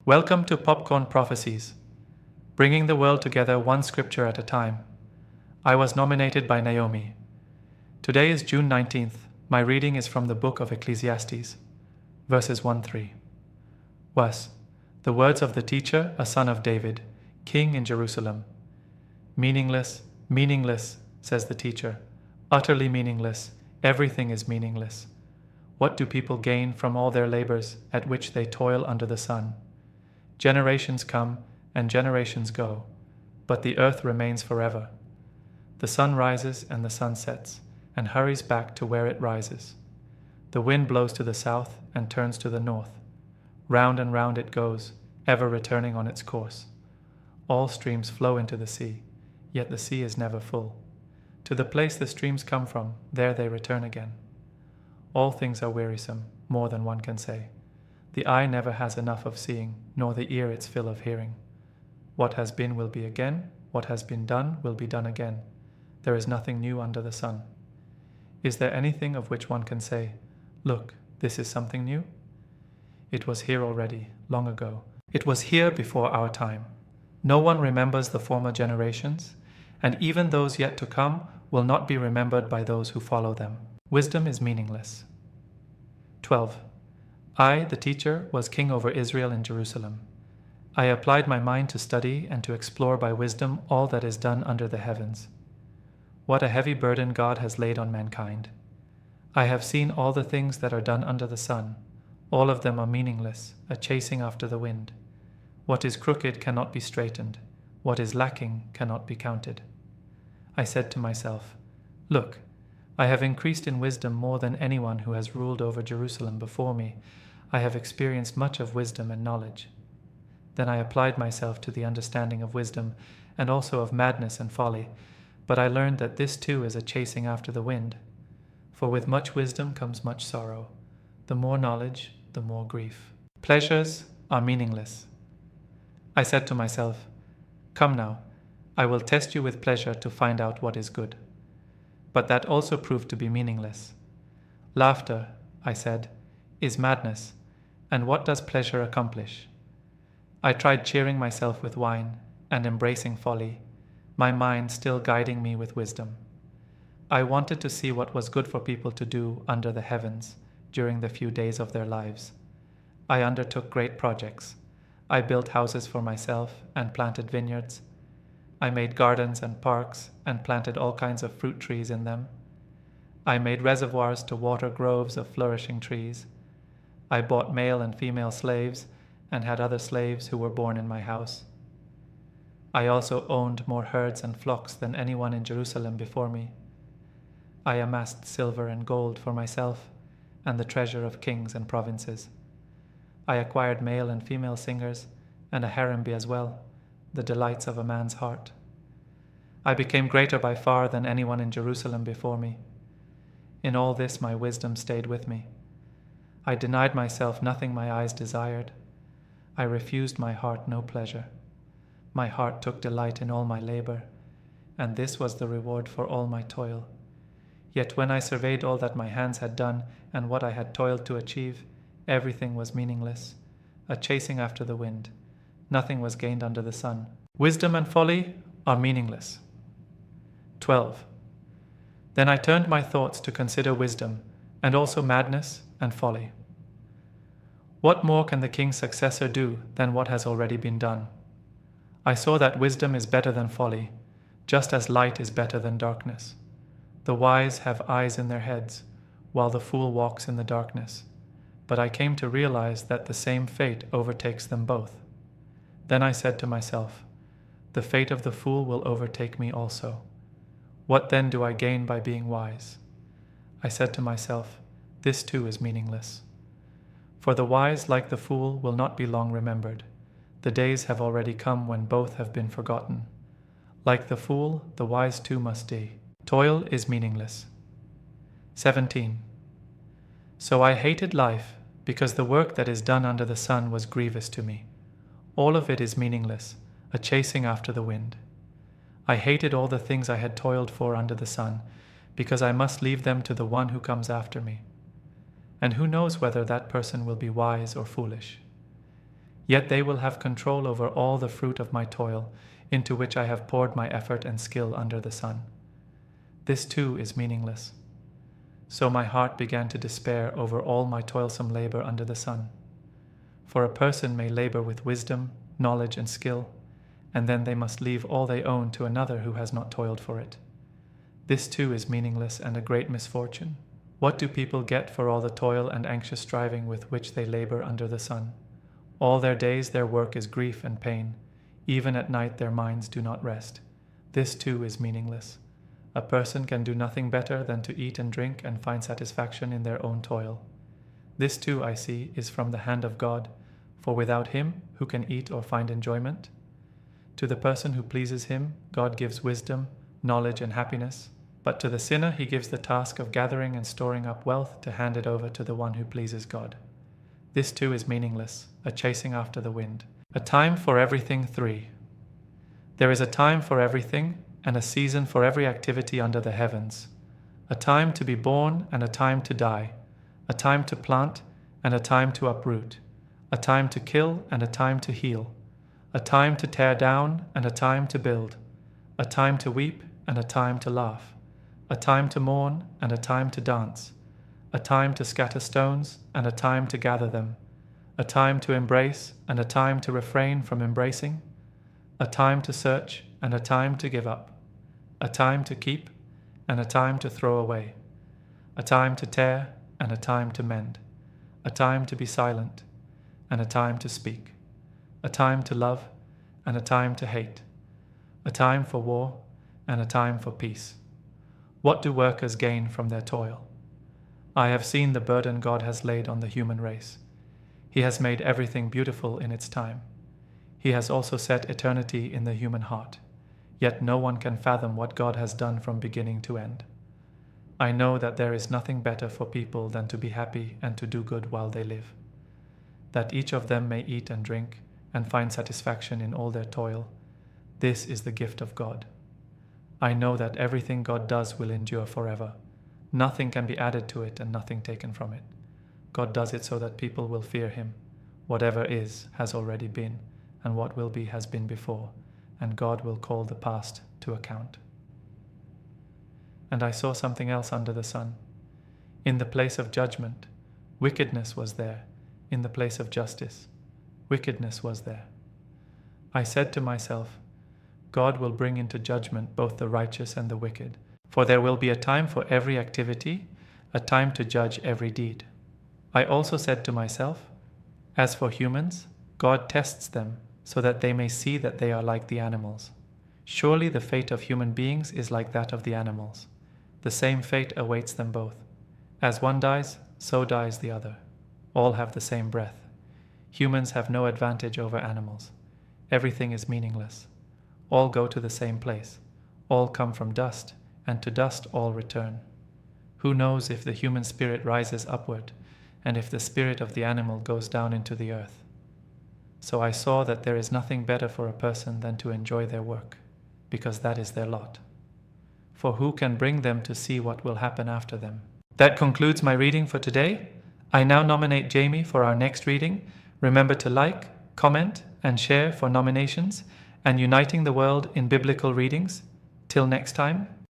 Welcome to Popcorn Prophecies, bringing the world together one scripture at a time. I was nominated by Naomi. Today is June 19th. My reading is from the book of Ecclesiastes, verses 1-3. Was the words of the teacher, a son of David, king in Jerusalem. Meaningless, meaningless, says the teacher. Utterly meaningless. Everything is meaningless. What do people gain from all their labors at which they toil under the sun? Generations come and generations go, but the earth remains forever. The sun rises and the sun sets, and hurries back to where it rises. The wind blows to the south and turns to the north. Round and round it goes, ever returning on its course. All streams flow into the sea, yet the sea is never full. To the place the streams come from, there they return again. All things are wearisome, more than one can say. The eye never has enough of seeing, nor the ear its fill of hearing. What has been will be again, what has been done will be done again. There is nothing new under the sun. Is there anything of which one can say, "Look, this is something new"? It was here already, long ago. It was here before our time. No one remembers the former generations, and even those yet to come will not be remembered by those who follow them. Wisdom is meaningless. 12. I, the teacher, was king over Israel in Jerusalem. I applied my mind to study and to explore by wisdom all that is done under the heavens. What a heavy burden God has laid on mankind. I have seen all the things that are done under the sun. All of them are meaningless, a chasing after the wind. What is crooked cannot be straightened. What is lacking cannot be counted. I said to myself, "Look, I have increased in wisdom more than anyone who has ruled over Jerusalem before me. I have experienced much of wisdom and knowledge." Then I applied myself to the understanding of wisdom and also of madness and folly, but I learned that this too is a chasing after the wind. For with much wisdom comes much sorrow. The more knowledge, the more grief. Pleasures are meaningless. I said to myself, "Come now, I will test you with pleasure to find out what is good." But that also proved to be meaningless. Laughter, I said, is madness, and what does pleasure accomplish? I tried cheering myself with wine and embracing folly, my mind still guiding me with wisdom. I wanted to see what was good for people to do under the heavens during the few days of their lives. I undertook great projects. I built houses for myself and planted vineyards. I made gardens and parks and planted all kinds of fruit trees in them. I made reservoirs to water groves of flourishing trees. I bought male and female slaves and had other slaves who were born in my house. I also owned more herds and flocks than anyone in Jerusalem before me. I amassed silver and gold for myself and the treasure of kings and provinces. I acquired male and female singers and a harem as well, the delights of a man's heart. I became greater by far than anyone in Jerusalem before me. In all this my wisdom stayed with me. I denied myself nothing my eyes desired. I refused my heart no pleasure. My heart took delight in all my labor, and this was the reward for all my toil. Yet when I surveyed all that my hands had done and what I had toiled to achieve, everything was meaningless, a chasing after the wind. Nothing was gained under the sun. Wisdom and folly are meaningless. 12. Then I turned my thoughts to consider wisdom, and also madness and folly. What more can the king's successor do than what has already been done? I saw that wisdom is better than folly, just as light is better than darkness. The wise have eyes in their heads, while the fool walks in the darkness. But I came to realize that the same fate overtakes them both. Then I said to myself, "The fate of the fool will overtake me also. What then do I gain by being wise?" I said to myself, "This too is meaningless." For the wise, like the fool, will not be long remembered. The days have already come when both have been forgotten. Like the fool, the wise too must die. Toil is meaningless. 17. So I hated life, because the work that is done under the sun was grievous to me. All of it is meaningless, a chasing after the wind. I hated all the things I had toiled for under the sun, because I must leave them to the one who comes after me. And who knows whether that person will be wise or foolish? Yet they will have control over all the fruit of my toil, into which I have poured my effort and skill under the sun. This too is meaningless. So my heart began to despair over all my toilsome labor under the sun. For a person may labor with wisdom, knowledge, and skill, and then they must leave all they own to another who has not toiled for it. This too is meaningless and a great misfortune. What do people get for all the toil and anxious striving with which they labor under the sun? All their days their work is grief and pain. Even at night their minds do not rest. This too is meaningless. A person can do nothing better than to eat and drink and find satisfaction in their own toil. This too, I see, is from the hand of God, for without Him, who can eat or find enjoyment? To the person who pleases Him, God gives wisdom, knowledge, and happiness, but to the sinner He gives the task of gathering and storing up wealth to hand it over to the one who pleases God. This too is meaningless, a chasing after the wind. A time for everything 3. There is a time for everything, and a season for every activity under the heavens. A time to be born and a time to die. A time to plant and a time to uproot. A time to kill and a time to heal. A time to tear down and a time to build. A time to weep and a time to laugh. A time to mourn and a time to dance. A time to scatter stones and a time to gather them. A time to embrace and a time to refrain from embracing. A time to search and a time to give up. A time to keep and a time to throw away. A time to tear and a time to mend. A time to be silent and a time to speak. A time to love and a time to hate. A time for war and a time for peace. What do workers gain from their toil? I have seen the burden God has laid on the human race. He has made everything beautiful in its time. He has also set eternity in the human heart. Yet no one can fathom what God has done from beginning to end. I know that there is nothing better for people than to be happy and to do good while they live. That each of them may eat and drink and find satisfaction in all their toil. This is the gift of God. I know that everything God does will endure forever. Nothing can be added to it and nothing taken from it. God does it so that people will fear Him. Whatever is has already been, and what will be has been before, and God will call the past to account. And I saw something else under the sun. In the place of judgment, wickedness was there. In the place of justice, wickedness was there. I said to myself, God will bring into judgment both the righteous and the wicked, for there will be a time for every activity, a time to judge every deed. I also said to myself, as for humans, God tests them so that they may see that they are like the animals. Surely the fate of human beings is like that of the animals. The same fate awaits them both. As one dies, so dies the other. All have the same breath. Humans have no advantage over animals. Everything is meaningless. All go to the same place. All come from dust, and to dust all return. Who knows if the human spirit rises upward, and if the spirit of the animal goes down into the earth? So I saw that there is nothing better for a person than to enjoy their work, because that is their lot. For who can bring them to see what will happen after them? That concludes my reading for today. I now nominate Jamie for our next reading. Remember to like, comment, and share for nominations and uniting the world in biblical readings. Till next time.